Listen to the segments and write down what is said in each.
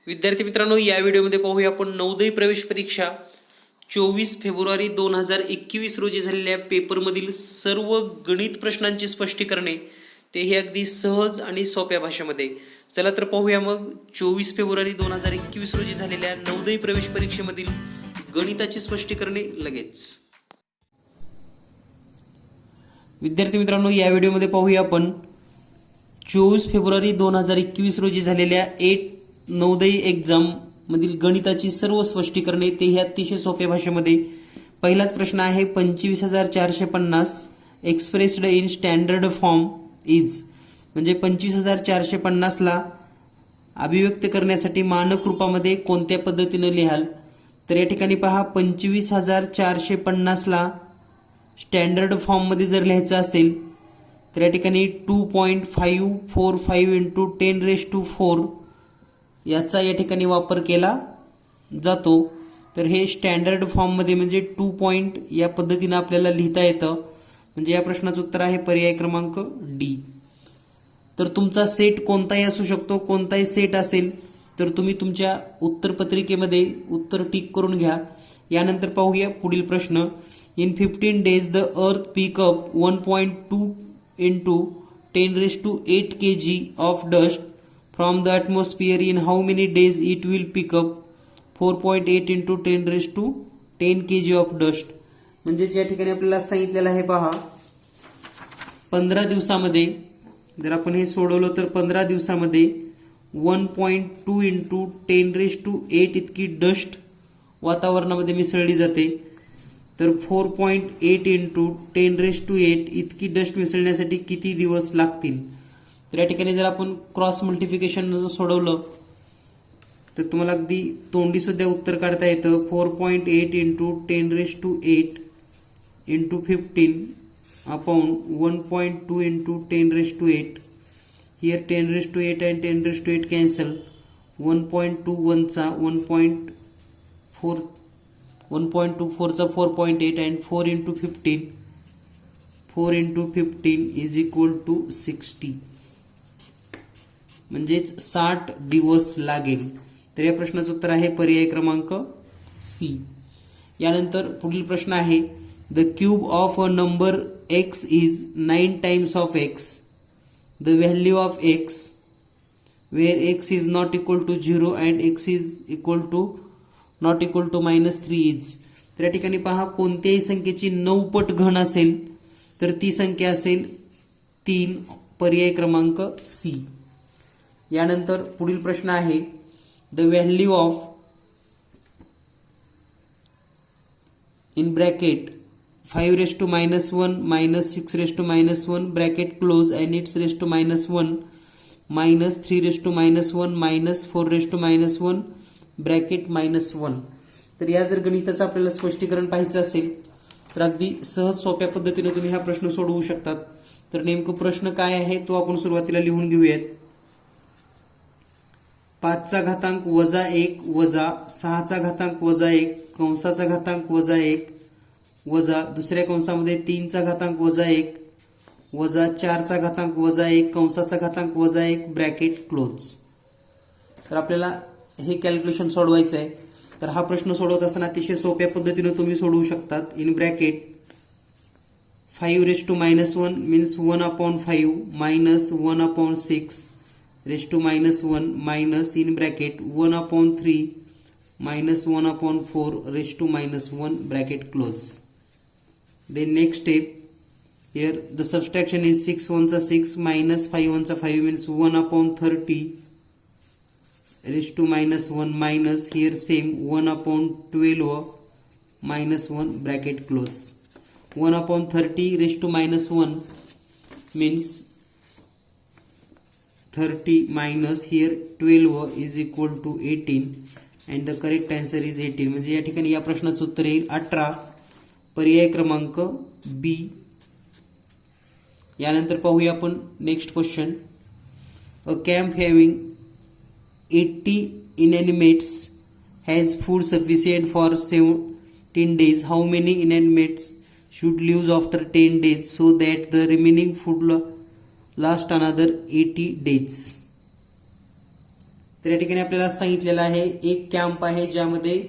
विद्यार्थी मित्रांनो, या व्हिडिओमध्ये पाहूया आपण नवोदय प्रवेश परीक्षा 24 फेब्रुवारी 2021 रोजी झालेल्या पेपरमधील सर्व गणित प्रश्नांची स्पष्टीकरणे, तेही अगदी सहज आणि सोप्या भाषेमध्ये. चला तर पाहूया मग 24 फेब्रुवारी 2021 रोजी झालेल्या नवोदय प्रवेश परीक्षेमधील गणिताची स्पष्टीकरणे लगेच. विद्यार्थी मित्रांनो, या व्हिडिओमध्ये पाहूया आपण 24 फेब्रुवारी 2021 रोजी झालेल्या नवोदय एक्झाम मधील गणिताची सर्व स्पष्टीकरणे, तेही अतिशय सोप्या भाषेमध्ये. पहिलाच प्रश्न आहे 25,450 expressed in standard form is, म्हणजे 25,450 ला अभिव्यक्त करण्यासाठी मानक रूपामध्ये कोणत्या पद्धतीने लिहाल. तर या ठिकाणी पहा, 25,450 ला स्टँडर्ड फॉर्ममध्ये जर लिहायचं असेल तर या ठिकाणी 2.545 इंटू 10⁴ याचा या ठिकाणी वापर केला जातो. तर हे स्टँडर्ड फॉर्ममध्ये म्हणजे 2 या पद्धतीने आपल्याला लिहिता येतं. म्हणजे या प्रश्नाचं उत्तर आहे पर्याय क्रमांक डी. तर तुमचा सेट कोणताही असू शकतो, कोणताही सेट असेल तर तुम्ही तुमच्या उत्तरपत्रिकेमध्ये उत्तर टिक करून घ्या. यानंतर पाहूया पुढील प्रश्न. In 15 days the earth pick up 1.2 into 10⁸ kg of dust from the atmosphere. In how many days it will pick up 4.8 into 10⁻10 kg of dust. म्हणजे या ठिकाणी आपल्याला सांगितलेलं आहे पहा, 15 दिवसामध्ये जर आपण हे सोडवलं तर 15 दिवसामध्ये 1.2 इंटू 10⁸ इतकी डस्ट वातावरणामध्ये मिसळली जाते. तर 4.8 इंटू 10⁸ इतकी डस्ट मिसळण्यासाठी किती दिवस लागतील. तर या ठिकाणी जर आपण क्रॉस मल्टिप्लिकेशन सोडवलं तर तुम्हाला अगदी तोंडी सुद्धा उत्तर काढता येतं. 4.8 into 10⁸ into 15 upon 1.2 into 10⁸. Here 10⁸ आणि 10⁸ कॅन्सल. 1.2 1चा 1.4 1.24चा 4.8 आणि 4 into 15 4 into 15 is equal to 60, म्हणजेच 60 दिवस लागेल. तर या प्रश्नाचं उत्तर आहे पर्याय क्रमांक सी. यानंतर पुढील प्रश्न आहे the cube of a number X is 9 times of X. The value of X where X is not equal to 0 and X is equal to not equal to -3 is. तर या ठिकाणी पहा, कोणत्याही संख्येची 9 पट घन असेल तर ती संख्या असेल 3, पर्याय क्रमांक सी. यानंतर पुढील प्रश्न आहे the value of in bracket 5⁻⁻1 -6⁻⁻1 bracket close and it's -1 -3⁻⁻1 -4⁻1 bracket -1. तर या जर गणिताचं आपल्याला स्पष्टीकरण पाहायचं असेल तर अगदी सहज सोप्या पद्धतीने तुम्ही हा प्रश्न सोडवू शकतात. तर नेमकं प्रश्न काय आहे तो आपण सुरुवातीला लिहून घेऊयात. 5चा घातांक वजा 1 वजा 6चा घातांक वजा 1 कंसाचा घातांक वजा 1 वजा दुसऱ्या कंसामध्ये 3चा घातांक वजा 1 वजा 4चा घातांक वजा 1 कंसाचा घातांक वजा 1 ब्रॅकेट क्लोज. तर आपल्याला हे कॅल्क्युलेशन सोडवायचं आहे. तर हा प्रश्न सोडवत असताना अतिशय सोप्या पद्धतीने तुम्ही सोडवू शकतात. In bracket 5⁻1 means 1/5 minus 1/6 (-1) minus in bracket 1/3 minus 1/4 (-1) bracket close. Then next step, here the subtraction is 6 1 6 minus 5 1 5 means 1/30 (-1) minus here same 1/12 minus 1 bracket close. 1/30 (-1) means 30 minus here 12 is equal to 18 and the correct answer is 18. म्हणजे या ठिकाणी या प्रश्नाचं उत्तर येईल 18, पर्याय क्रमांक बी. यानंतर पाहूया आपण next question. A camp having 80 inanimates has food sufficient for 17 days. How many inanimates should live after 10 days so that the remaining food last another 80 days. तर या ठिकाणी आपल्याला सांगितलेलं आहे एक कॅम्प आहे ज्यामध्ये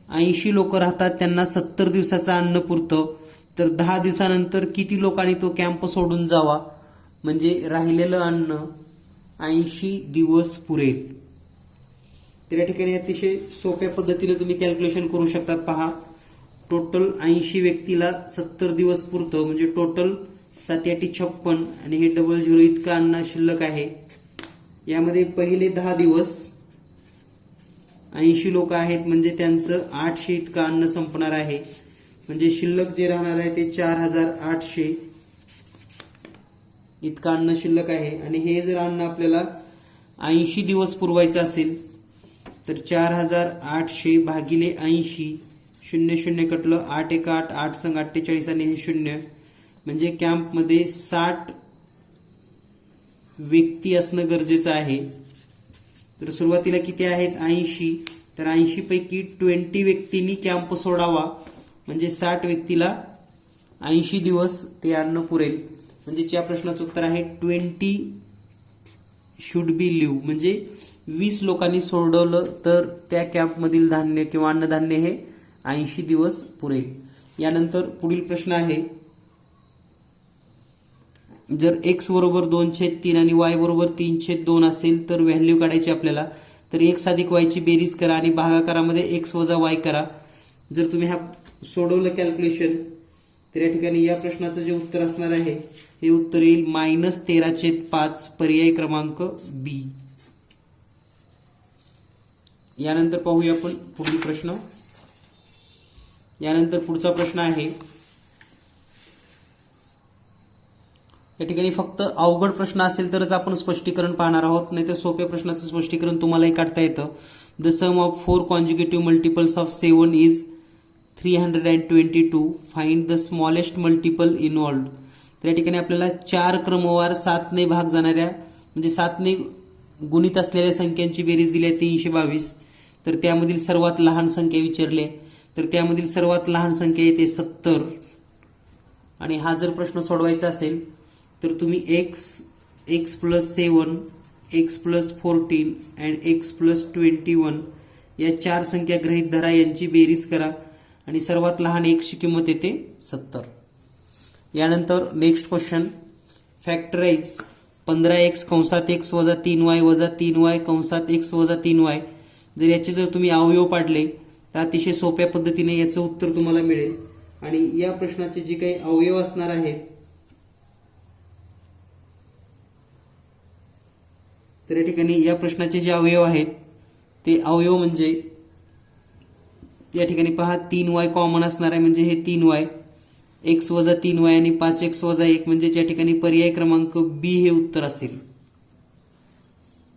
80 लोक राहतात, त्यांना 70 दिवसाचं अन्न पुरतं. तर 10 दिवसानंतर किती लोकांनी तो कॅम्प सोडून जावा म्हणजे राहिलेलं अन्न 80 दिवस पुरेल. तर या ठिकाणी अतिशय सोप्या पद्धतीने तुम्ही कॅल्क्युलेशन करू शकतात. पहा, टोटल 80 व्यक्तीला 70 दिवस पुरतं म्हणजे टोटल 7×8=56 आणि हे 00 इतकं अन्न शिल्लक आहे. यामध्ये पहिले 10 दिवस 80 लोक आहेत म्हणजे त्यांचं 800 इतकं अन्न संपणार आहे. म्हणजे शिल्लक जे राहणार आहे ते 4800 इतकं अन्न शिल्लक आहे. आणि हे जर अन्न आपल्याला 80 दिवस पुरवायचं असेल तर 4800 भागिले 80, 00 कटलं, 8×1=8, 8×8=48 आणि हे 0 म्हणजे कॅम्पमध्ये 60 व्यक्ती असणं गरजेचं आहे. तर सुरुवातीला किती आहेत 80, तर 80 पैकी 20 व्यक्तींनी कॅम्प सोडावा म्हणजे 60 व्यक्तीला 80 दिवस ते अन्न पुरेल. म्हणजे या प्रश्नाचं उत्तर आहे 20 शुड बी लिव्ह, म्हणजे 20 लोकांनी सोडवलं तर त्या कॅम्पमधील धान्य किंवा अन्नधान्य हे 80 दिवस पुरेल. यानंतर पुढील प्रश्न आहे, जर x बरोबर 2/3 आणि y बरोबर 3/2 असेल तर व्हॅल्यू काढायची आपल्याला. तर x अधिक y ची बेरीज करा आणि भागाकारामध्ये x वजा y करा. जर तुम्ही हा सोडवलं कॅल्क्युलेशन तर या ठिकाणी या प्रश्नाचं जे उत्तर असणार आहे हे उत्तर येईल -13/5, पर्याय क्रमांक बी. यानंतर पाहूया आपण पुढील प्रश्न. यानंतर पुढचा प्रश्न आहे, या ठिकाणी फक्त अवघड प्रश्न असेल तरच आपण स्पष्टीकरण पाहणार आहोत, नाहीतर सोप्या प्रश्नाचं स्पष्टीकरण तुम्हालाही काढता येतं. The sum of 4 consecutive multiples of 7 is 322. Find the smallest multiple involved. तर या ठिकाणी आपल्याला 4 क्रमवार 7ने भाग जाणाऱ्या म्हणजे 7ने गुणित असलेल्या संख्यांची बेरीज दिली आहे 322. तर त्यामधील सर्वात लहान संख्या विचारली आहे. तर त्यामधील सर्वात लहान संख्या येते 70. आणि हा जर प्रश्न सोडवायचा असेल तर तुम्ही x + 7, x + 14 आणि x + 21 या 4 संख्या गृहीत धरा, यांची बेरीज करा आणि सर्वात लहान x ची किंमत येते 70. यानंतर नेक्स्ट क्वेश्चन, फॅक्टराइज 15x कंसात x वजा 3y वजा 3y कंसात x वजा 3y. जर याचे जर तुम्ही अवयव पाडले तर अतिशय सोप्या पद्धतीने याचं उत्तर तुम्हाला मिळेल. आणि या प्रश्नाचे जे काही अवयव असणार आहेत तर या ठिकाणी या प्रश्नाचे जे अवयव आहेत ते अवयव म्हणजे या ठिकाणी पहा 3y कॉमन असणार आहे म्हणजे हे 3y, x वजा 3y आणि 5x वजा 1 म्हणजे या ठिकाणी पर्याय क्रमांक बी हे उत्तर असेल.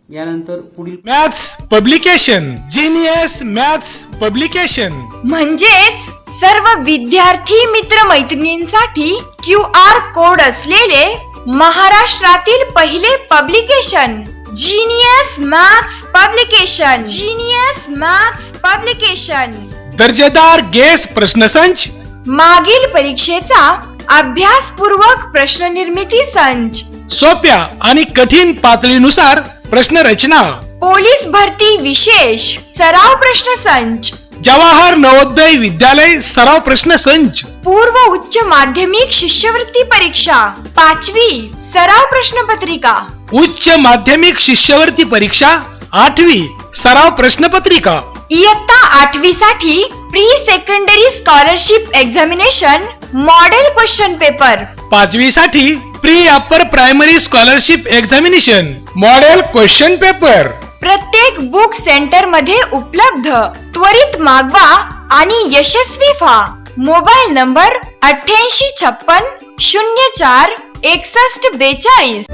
यानंतर पुढील maths publication, genius maths publication म्हणजेच सर्व विद्यार्थी मित्र मैत्रिणींसाठी QR कोड असलेले महाराष्ट्रातील पहिले publication genius maths publication. Genius maths publication दर्जेदार गेस प्रश्नसंच, मागील परीक्षेचा अभ्यासपूर्वक प्रश्न निर्मिती संच, सोप्या आणि कठीण पातळीनुसार प्रश्न रचना, पोलीस भरती विशेष सराव प्रश्न संच, जवाहर नवोदय विद्यालय सराव प्रश्न संच, पूर्व उच्च माध्यमिक शिष्यवृत्ती परीक्षा 5वी सराव प्रश्नपत्रिका, उच्च माध्यमिक शिष्यवृत्ती परीक्षा 8वी सराव प्रश्नपत्रिका, इयत्ता 8वी साठी pre secondary scholarship examination model question paper, 5वी साठी pre upper primary scholarship examination model question paper. प्रत्येक बुक सेंटर मध्ये उपलब्ध. त्वरित मागवा आणि यशस्वी व्हा. Mobile number 8856 04 6142.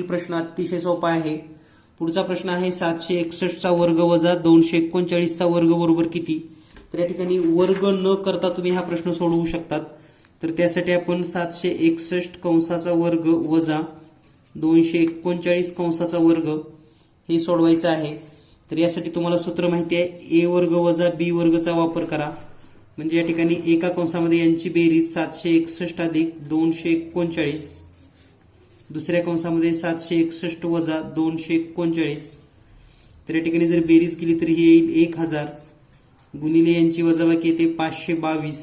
प्रश्न अतिशय सोपा आहे. पुढचा प्रश्न आहे 761 चा वर्ग वजा 239 चा वर्ग बरोबर किती. तर या ठिकाणी वर्ग न करता तुम्ही हा प्रश्न सोडवू शकतात. तर त्यासाठी आपण 761 कंसाचा वर्ग वजा 239 कंसाचा वर्ग हे सोडवायचं आहे. तर यासाठी तुम्हाला सूत्र माहिती आहे, a वर्ग वजा b वर्गचा वापर करा. म्हणजे या ठिकाणी एका कंसामध्ये यांची बेरीज 761 अधिक 239 दुसऱ्या कंसामध्ये 761 वजा 239. तर या ठिकाणी जर बेरीज केली तर ही येईल 1000 गुणिले यांची वजाबाकी येते 522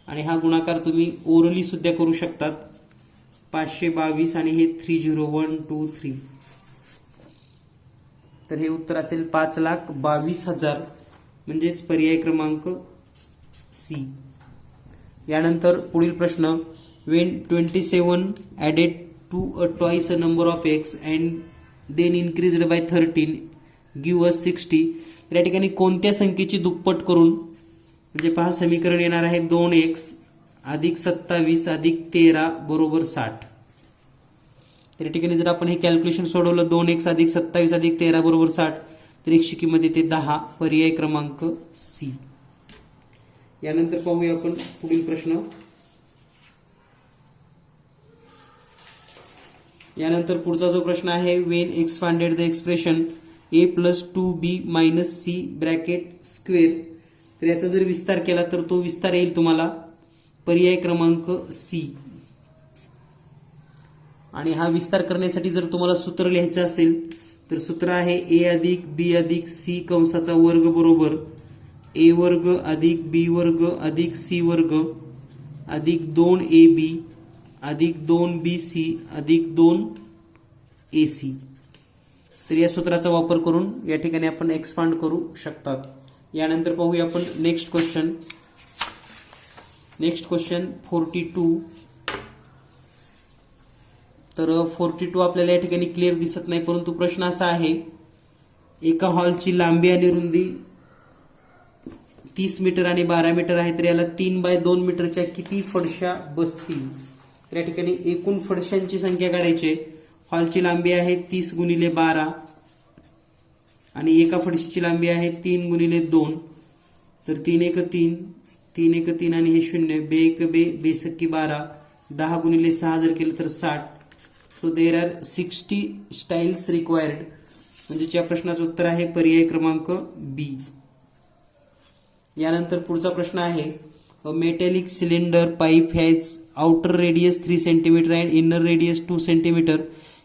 आणि हा गुणाकार तुम्ही ओरली सुद्धा करू शकतात. 522 आणि हे 30123. तर हे उत्तर असेल 5,22,000 म्हणजेच पर्याय क्रमांक सी. यानंतर पुढील प्रश्न, when 27 added to a twice a number of X and then increased by 13 give us 60. तर या ठिकाणी कोणत्या संख्येची दुप्पट करून, म्हणजे पहा समीकरण येणार आहे 2x अधिक 27 अधिक 13 बरोबर 60. तर या ठिकाणी जर आपण हे कॅल्क्युलेशन सोडवलं 2x अधिक 27 अधिक 13 बरोबर 60 तर एकशे किंमत येते 10. पर्याय क्रमांक सी. यानंतर पाहूया आपण पुढील प्रश्न. यानंतर पुढचा जो प्रश्न आहे, when expanded the expression a plus 2b minus C bracket square. तर याचा जर विस्तार केला तर तो विस्तार येईल तुम्हाला पर्याय क्रमांक सी. आणि हा विस्तार करण्यासाठी जर तुम्हाला सूत्र लिहायचं असेल तर सूत्र आहे a अधिक b अधिक c कंसाचा वर्ग बरोबर a वर्ग अधिक b वर्ग अधिक c वर्ग अधिक 2ab अधिक 2bc अधिक 2ac. तर या सूत्राचा वापर करून या ठिकाणी आपण एक्सपांड करू शकतात. यानंतर पाहूया आपण नेक्स्ट क्वेश्चन. Next question 42. तर 42 आपल्याला या ठिकाणी क्लिअर दिसत नाही, परंतु प्रश्न असा आहे, एका हॉलची लांबी आणि रुंदी 30 मीटर आणि 12 मीटर आहे, तर याला 3x2 मीटरच्या किती फरशा बसतील. तर या ठिकाणी एकूण फरशांची संख्या काढायची. हॉलची लांबी आहे 30 गुणिले 12 आणि एका फरशीची लांबी आहे 3 गुणिले 2. तर 3 1 3 3 1 3 आणि हे 0 बे 1 बे बेसक्की 12 10 गुणिले 6 जर केलं तर 60. So there are 60 styles required. म्हणजे या प्रश्नाचं उत्तर आहे पर्याय क्रमांक बी. यानंतर पुढचा प्रश्न आहे, a metallic cylinder pipe has outer radius 3 cm and inner radius 2 cm.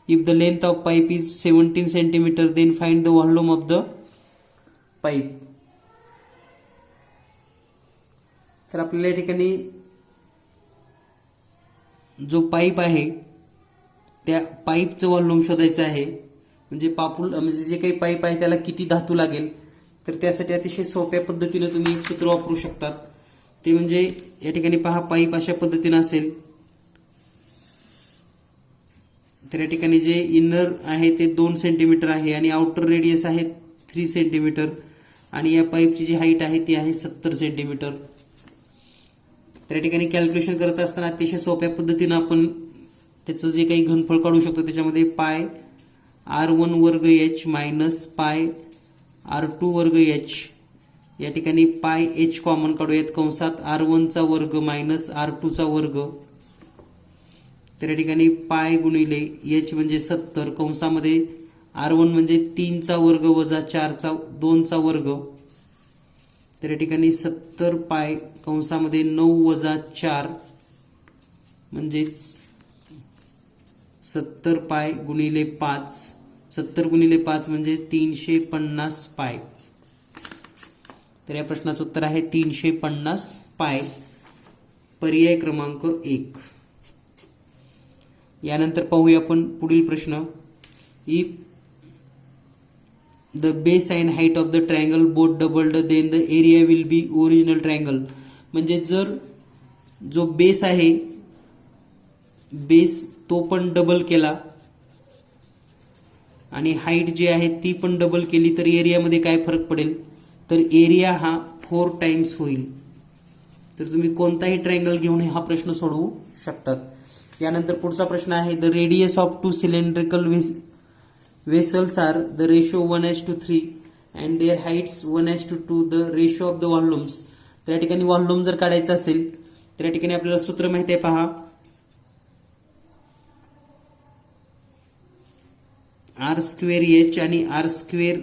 If the length of pipe is 17 cm, then find the volume of the pipe. तर आपल्याला या ठिकाणी जो पाईप आहे त्या पाईपचं व्हॉल्यूम शोधायचं आहे. म्हणजे जे काही पाईप आहे त्याला किती धातू लागेल. तर त्यासाठी अतिशय सोप्या पद्धतीने तुम्ही एक सूत्र वापरू शकतात. ते म्हणजे या ठिकाणी पहा, पाईप अशा पद्धतीने असेल. तर या ठिकाणी जे इनर आहे ते 2 सेंटीमीटर आहे आणि आउटर रेडियस आहे 3 सेंटीमीटर आणि या पाईपची जी हाईट आहे ती आहे 70 सेंटीमीटर. तर या ठिकाणी कॅल्क्युलेशन करत असताना अतिशय सोप्या पद्धतीने आपण त्याचं जे काही घनफळ काढू शकतो. त्याच्यामध्ये पाय r1 वर्ग h मायनस पाय r2 वर्ग h. या ठिकाणी पाय h कॉमन काढूयात. कंसात r1 चा वर्ग मायनस r2 चा वर्ग. तर या ठिकाणी पाय गुणिले h म्हणजे 70 कंसामध्ये r1 म्हणजे 3 चा वर्ग वजा 2 चा वर्ग. तर या ठिकाणी 70 पाय कंसामध्ये 9 वजा 4 म्हणजेच 70 पाय गुणिले 5. 70 गुणिले 5 म्हणजे 350 पाय. तर या प्रश्नाचं उत्तर आहे 350 पाय. पर्याय क्रमांक 1. यानंतर पाहूया आपण पुढील प्रश्न. If the base and height of the triangle both doubled then the area will be original triangle. म्हणजे जर जो बेस आहे बेस तो पण डबल केला आणि हाईट जी आहे ती पण डबल केली तर एरियामध्ये काय फरक पडेल. तर एरिया हा 4 टाइम्स होईल. तर तुम्ही कोणताही ट्रायंगल घेऊन हा प्रश्न सोडवू शकतात. यानंतर पुढचा प्रश्न आहे, the radius of 2 cylindrical vessels are the ratio 1:3 and their heights 1:2 the ratio of the volumes. तर या ठिकाणी व्हॉल्यूम जर काढायचं असेल तर या ठिकाणी आपल्याला सूत्र माहिती आहे पहा, r² h आणि r²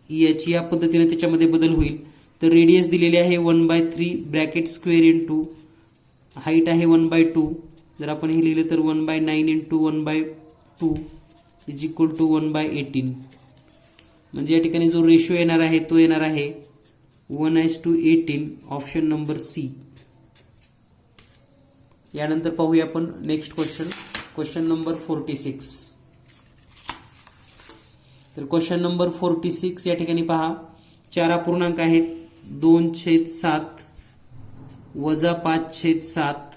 h या पद्धतीने त्याच्यामध्ये बदल होईल. तर रेडियस दिलेली आहे 1/3 ब्रॅकेट स्क्वेअर इंटू हाईट आहे 1/2 जर आपण हे लिहिलं तर 1/9 इंटू 1/2 इज इक्वल टू 1/18. म्हणजे या ठिकाणी जो रेशो येणार आहे तो येणार आहे 1:18. Option number C. यानंतर पाहूया आपण नेक्स्ट क्वेश्चन नंबर 46. तर क्वेश्चन नंबर 46 या ठिकाणी पहा, 4 अपूर्णांक आहेत. 2/7 वजा 5/7,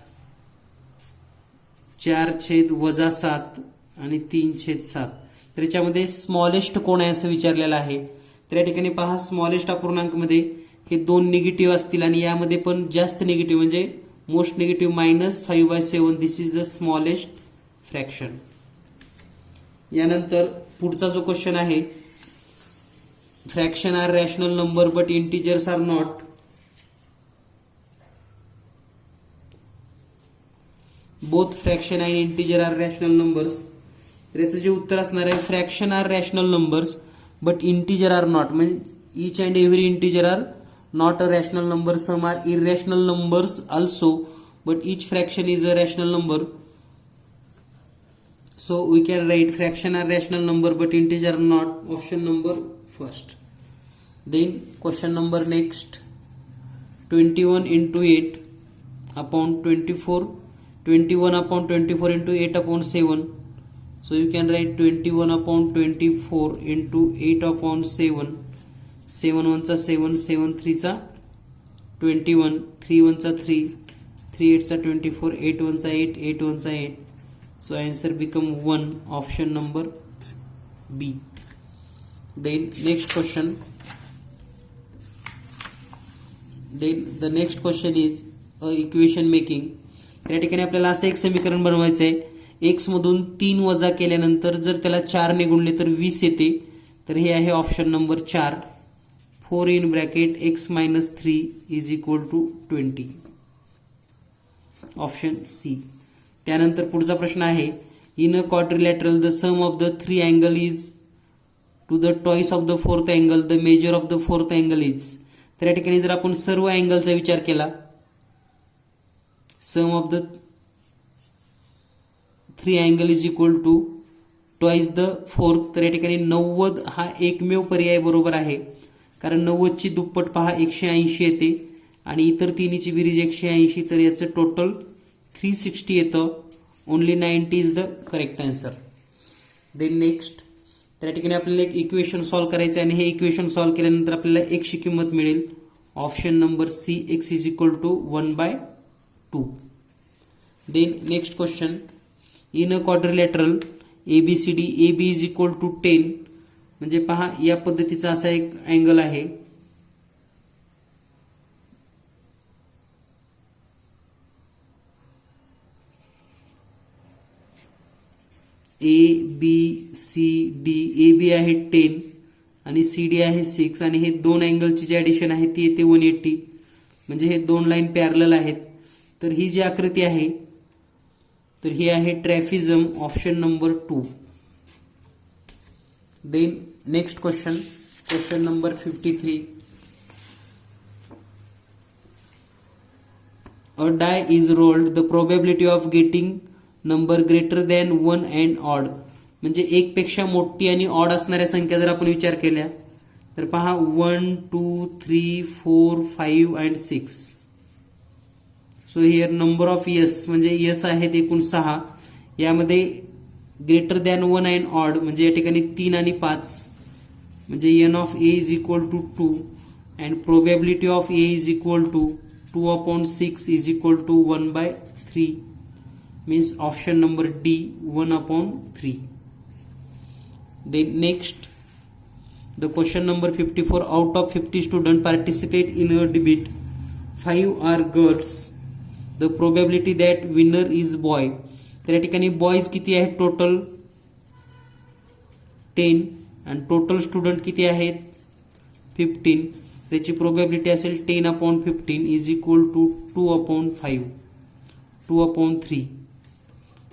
4/-7 आणि 3/7. तर याच्यामध्ये स्मॉलेस्ट कोण आहे असं विचारलेलं आहे. तर या ठिकाणी पहा, स्मॉलेस्ट अपूर्णांकमध्ये हे 2 निगेटिव्ह असतील आणि यामध्ये पण जास्त निगेटिव्ह म्हणजे most negative -5/7. This is the smallest fraction. यानंतर पुढचा जो क्वेश्चन आहे, fraction are rational number but integers are not. Both fraction and integer are rational numbers. तर याचं जे उत्तर असणार आहे, fraction are rational numbers but integer are not. म्हणजे each and every integer are not a rational number. Some are irrational numbers also but each fraction is a rational number. So we can write fraction are rational number but integer are not. Option number first. Then question number next, 21 into 8 upon 24, 21 upon 24 into 8 upon 7. So you can write 21 upon 24 into 8 upon 7. 7 1 7, 7 3 21, 3 1 3, 3 8 24, 8 1 8, 8 1 8. So answer become 1. Option number B. Then next question. Then the next question is equation making. या ठिकाणी आपल्याला असं एक समीकरण बनवायचं आहे. x मधून 3 वजा केल्यानंतर जर त्याला 4 ने गुणले तर 20 येते. तर हे आहे option number 4. 4 in bracket x minus 3 is equal to 20. Option C. त्यानंतर पुढचा प्रश्न आहे, in a quadrilateral the sum of the 3 angle is to the twice of the 4th angle. The measure of the 4th angle is. तर या ठिकाणी जर आपण सर्व अँगलचा विचार केला, sum of the 3 angle is equal to twice the 4th. तर या ठिकाणी 90 हा एकमेव पर्याय बरोबर आहे, कारण 90 ची दुप्पट पहा 180 येते आणि इतर तिन्हीची बेरीज 180. तर याचं टोटल 360 येतं. Only 90 is the correct answer. Then next, त्या ठिकाणी आपल्याला एक इक्वेशन सॉल्व्ह करायचं आहे आणि हे इक्वेशन सॉल्व्ह केल्यानंतर आपल्याला x ची किंमत मिळेल. Option number C, x is equal to 1/2. Then next question, in a quadrilateral ABCD AB is equal to 10. म्हणजे पहा, या पद्धतीचा असा एक अँगल आहे. ABCD, AB आहे 10 आणि CD आहे 6 आणि हे दोन अँगलची जी ॲडिशन आहे ती येते 180. म्हणजे हे दोन लाईन पॅरलल आहेत. तर ही जी आकृती आहे तर ही आहे trapezium. Option number 2. Then next question number 53. A die is rolled, the probability of getting number greater than 1 and odd. म्हणजे 1 पेक्षा मोठी आणि ऑड असणाऱ्या संख्या जर आपण विचार केल्या तर पहा 1 2 3 4 5 and 6. So here number of yes म्हणजे यस आहेत एकूण 6. यामध्ये ग्रेटर दॅन 1 अँड ऑड म्हणजे या ठिकाणी 3 आणि 5 म्हणजे N of A is equal to 2 and probability of A is equal to 2/6 is equal to 1/3. means option number D, 1/3. Then next, the question number 54. Out of 50 students participate in a debate, 5 are girls. The probability that winner is boy. तर या ठिकाणी boys किती आहेत total 10 आणि total student किती आहेत 15. त्याची probability असेल 10/15 is equal to 2/5, 2/3.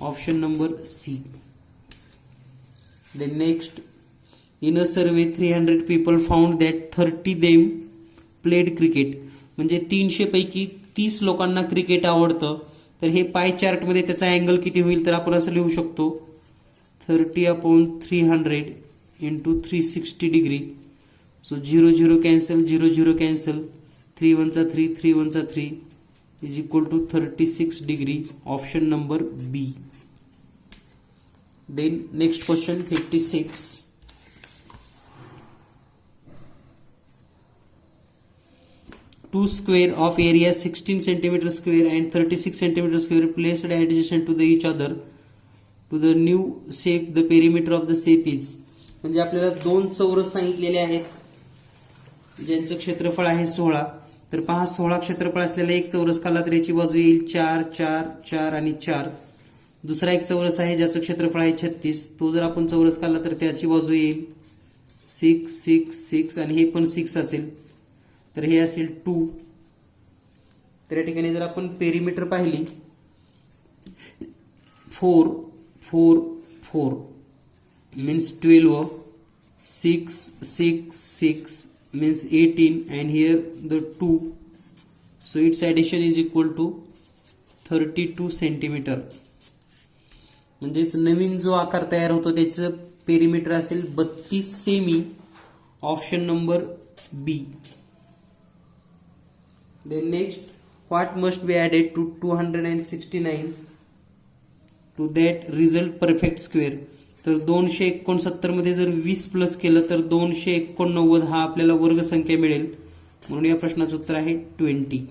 Option number C. Then next, in a survey 300 people found that 30 them played cricket. म्हणजे 300 पैकी 30 लोकांना क्रिकेट आवडतं तर हे पाय चार्टमध्ये त्याचा अँगल किती होईल, तर आपण असं लिहू शकतो 30/300 इंटू 360 degree. So 0 0 cancel, 0 0 cancel, 3 1 3, 3 1 3 is equal to 36 degree. Option number B. Then next question 56. Two square of area 16 centimeter square and 36 centimeter square placed adjacent to each other to the new shape. The perimeter of the shape is. म्हणजे आपल्याला दोन चौरस सांगितलेले आहेत ज्यांचं क्षेत्रफळ आहे 16. तर पहा 16 क्षेत्रफळ असलेला एक चौरस काढला तर याची बाजू येईल 4 4 4 आणि 4. दुसरा एक चौरस आहे ज्याचं क्षेत्रफळ आहे 36. तो जर आपण चौरस काढला तर त्याची बाजू येईल 6 6 6 आणि हे पण 6 असेल, तर हे असेल 2. तर या ठिकाणी जर आपण पेरिमीटर पाहिली 4 4 4 means 12, 6 6 6 means 18 and here the 2, so its addition is equal to 32 centimeter. म्हणजेच नवीन जो आकार तयार होतो त्याचं पेरिमीटर असेल 32 सेमी. Option number B. Then next, what must be added to 269 to that result perfect square. तर 269 मध्ये जर 20 प्लस केलं तर 289 हा आपल्याला वर्गसंख्या मिळेल, म्हणून या प्रश्नाचं उत्तर आहे 20.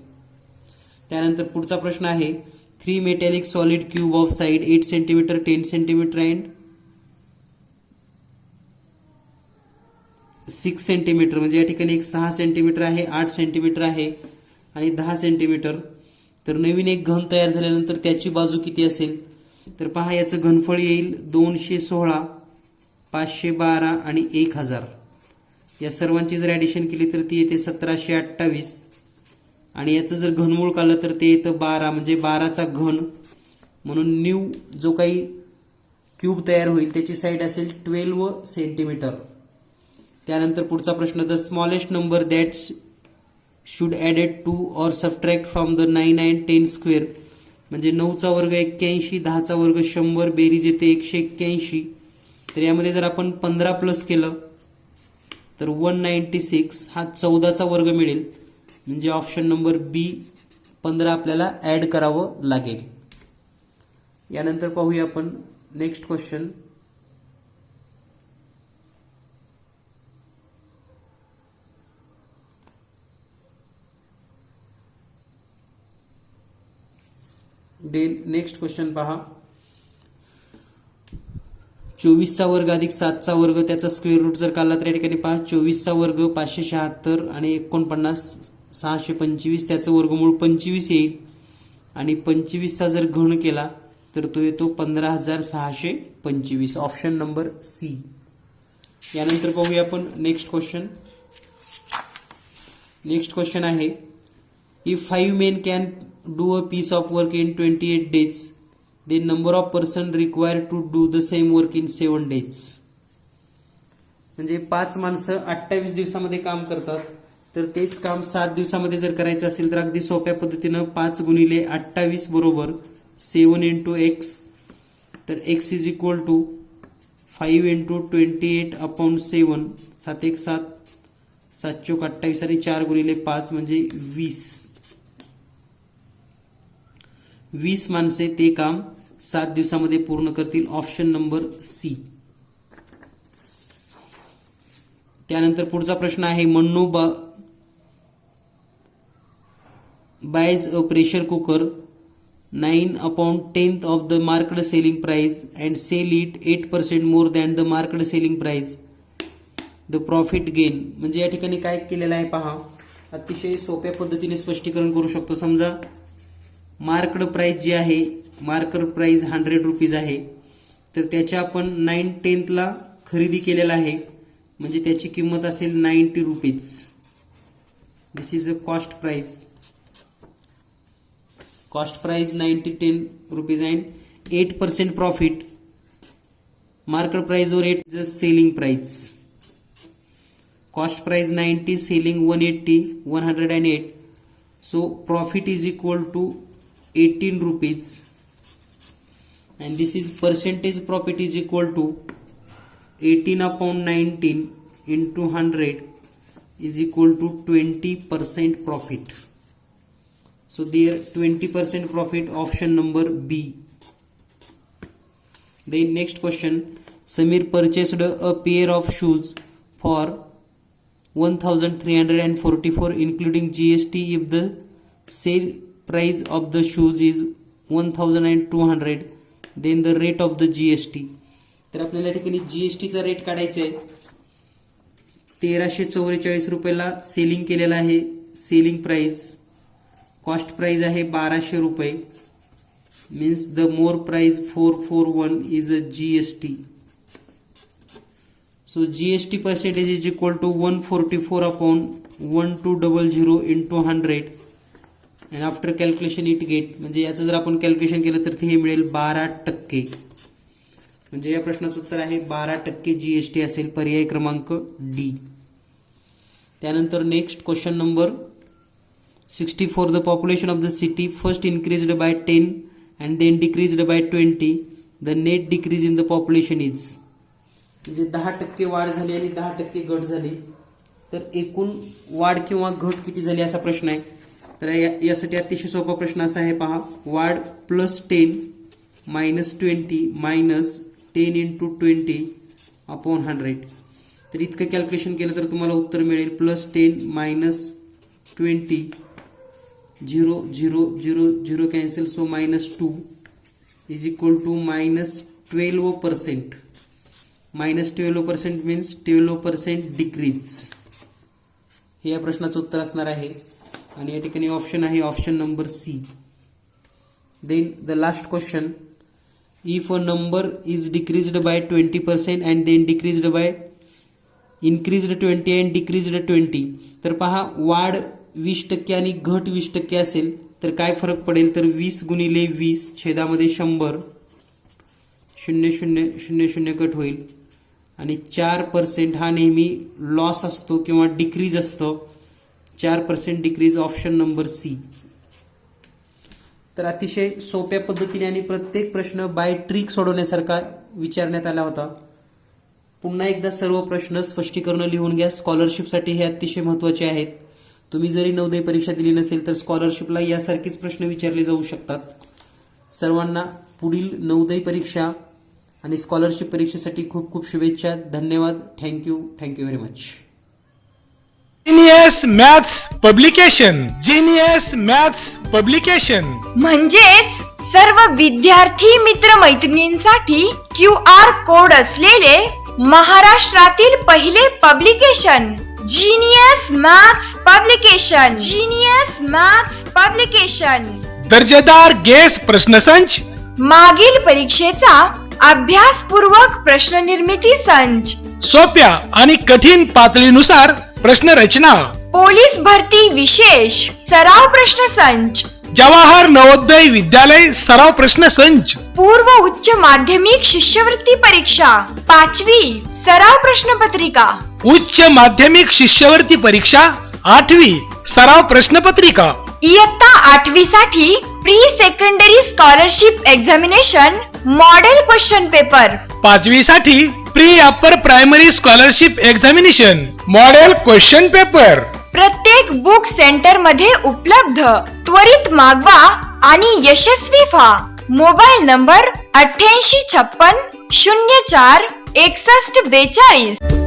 त्यानंतर पुढचा प्रश्न आहे 3 metallic solid cube of side 8 centimetre 10 centimetre and 6 centimetre. म्हणजे या ठिकाणी एक 6 सेंटीमीटर आहे, 8 सेंटीमीटर आहे आणि 10 सेंटीमीटर. तर नवीन एक घन तयार झाल्यानंतर त्याची बाजू किती असेल, तर पहा याचं घनफळ येईल 216, 512 आणि 1000. या सर्वांची जर ॲडिशन केली तर ती येते 1728 आणि याचं जर घनमूळ काढलं तर ते येतं 12, म्हणजे 12चा घन. म्हणून न्यू जो काही क्यूब तयार होईल त्याची साईड असेल 12 सेंटीमीटर. त्यानंतर पुढचा प्रश्न, the smallest number that should added to or subtract from the 9 and 10 square. म्हणजे 9चा वर्ग 81, 10चा वर्ग 100, बेरीज येते 181. तर यामध्ये जर आपण 15 प्लस केलं तर 196 हा 14चा वर्ग मिळेल. म्हणजे ऑप्शन नंबर बी 15 आपल्याला ॲड करावं लागेल. यानंतर पाहूया आपण next question. Then next question पहा, 24चा वर्ग अधिक 7चा वर्ग त्याचा स्क्वेअर रूट जर काढला तर या ठिकाणी पहा 24चा वर्ग 576 आणि 49 625 त्याचं वर्गमूळ 25 येईल आणि 25चा जर घन केला तर तो येतो 15625. Option number C. यानंतर पाहूया आपण नेक्स्ट क्वेश्चन. नेक्स्ट क्वेश्चन आहे, if 5 men can do a piece of work in 28 days, the number of person required to do the same work in 7 days. म्हणजे 5 माणसं 28 दिवसामध्ये काम करतात, तर तेच काम 7 दिवसामध्ये जर करायचं असेल तर अगदी सोप्या पद्धतीनं 5 गुणिले 28 बरोबर 7 इंटू एक्स. तर x is equal to 5 into 28/7, 7 1 7, 7 चौक 28 आणि 4 गुणिले 5 म्हणजे 20. 20 माणसे ते काम 7 दिवसामध्ये पूर्ण करतील. Option number C. त्यानंतर पुढचा प्रश्न आहे, Mannu buys a pressure cooker 9/10 of the market selling price and sell it 8% more than the market selling price. The profit gain. म्हणजे या ठिकाणी काय केलेलं आहे पहा, अतिशय सोप्या पद्धतीने स्पष्टीकरण करू शकतो. समजा मार्केट प्राइस जी आहे, मार्केट प्राइस 100 रुपीज आहे, तर त्याच्या आपण 9/10 ला खरेदी केलेला आहे, म्हणजे त्याची किंमत असेल 90 rupees. This is a cost price. Cost price 90 rupees and 8% profit. Market price और 8 is a selling price. Cost price 90, selling 180, 108. So profit is equal to 18 rupees, and this is percentage profit is equal to 18 upon 19 into 100 is equal to 20% profit. So there 20% profit, option number B. Then next question, Samir purchased a pair of shoes for 1344 including GST if the sale price of the shoes is 1200, then the rate of the GST. तर आपल्याला ठिकाणी जीएसटीचा rate काढायचा आहे. 1344 रुपयाला selling केलेला आहे. Selling price, cost price आहे 1200 रुपये, means the more price 441 is a GST. So GST percentage is equal to 144 upon 1200 into 100, and after calculation it get, म्हणजे याचं जर आपण कॅल्क्युलेशन केलं तर हे मिळेल 12%. म्हणजे या प्रश्नाचं उत्तर आहे 12% जीएसटी असेल, पर्याय क्रमांक डी. त्यानंतर next question number 64, the population of the city first increased by 10 and then decreased by 20, the net decrease in the population is. म्हणजे 10% वाढ झाली आणि 10% घट झाली, तर एकूण वाढ किंवा घट किती झाली असा प्रश्न आहे. तर यासाठी अतिशय सोपा प्रश्न असा आहे, पहा, वाढ +10 -20 -10 into 20 upon 100. तर इतकं कॅल्क्युलेशन केलं तर तुम्हाला उत्तर मिळेल +10 -20, 0 0 0 0 cancel, so -2 is equal to -12%. -12% means 12% decrease. हे या प्रश्नाचं उत्तर असणार आहे आणि या ठिकाणी ऑप्शन आहे option number C. Then the last question, if a number is decreased by 20% and then decreased by increased 20 and decreased 20. तर पहा, वाढ 20% आणि घट 20% असेल तर काय फरक पडेल, तर 20 गुणिले 20 छेदामध्ये 100, 0 0 0 0 कट होईल, आणि 4% हा नेहमी लॉस असतो किंवा डिक्रीज असतो. 4% डिक्रीज, ऑप्शन नंबर सी. तर अतिशय सोप्या पद्धतीने आणि प्रत्येक प्रश्न बाय ट्रिक सोडवण्यासारखा विचारण्यात आला होता. पुन्हा एकदा सर्व प्रश्न स्पष्टीकरण लिहून घ्या. स्कॉलरशिपसाठी हे अतिशय महत्त्वाचे आहेत. तुम्ही जरी नवोदय परीक्षा दिली नसेल तर स्कॉलरशिपला यासारखेच प्रश्न विचारले जाऊ शकतात. सर्वांना पुढील नवोदय परीक्षा आणि स्कॉलरशिप परीक्षेसाठी खूप खूप शुभेच्छा. धन्यवाद. Thank you very much. Genius maths publication. Genius maths publication म्हणजेच सर्व विद्यार्थी मित्रमैत्रिणींसाठी QR कोड असलेले महाराष्ट्रातील पहिले publication, genius maths publication. Genius maths publication. दर्जेदार गेस प्रश्नसंच, मागील परीक्षेचा अभ्यासपूर्वक प्रश्न निर्मिती संच, सोप्या आणि कठीण पातळीनुसार प्रश्न रचना, पोलीस भरती विशेष सराव प्रश्न संच, जवाहर नवोदय विद्यालय सराव प्रश्न संच, पूर्व उच्च माध्यमिक शिष्यवृत्ती परीक्षा 5वी सराव प्रश्नपत्रिका, उच्च माध्यमिक शिष्यवृत्ती परीक्षा 8वी सराव प्रश्नपत्रिका, इयत्ता 8वी साठी pre secondary scholarship examination model question paper, 5वी साठी pre upper primary scholarship examination model question paper. प्रत्येक बुक सेंटर मध्ये उपलब्ध. त्वरित मागवा आणि यशस्वी व्हा. Mobile number 8856 04 61 42.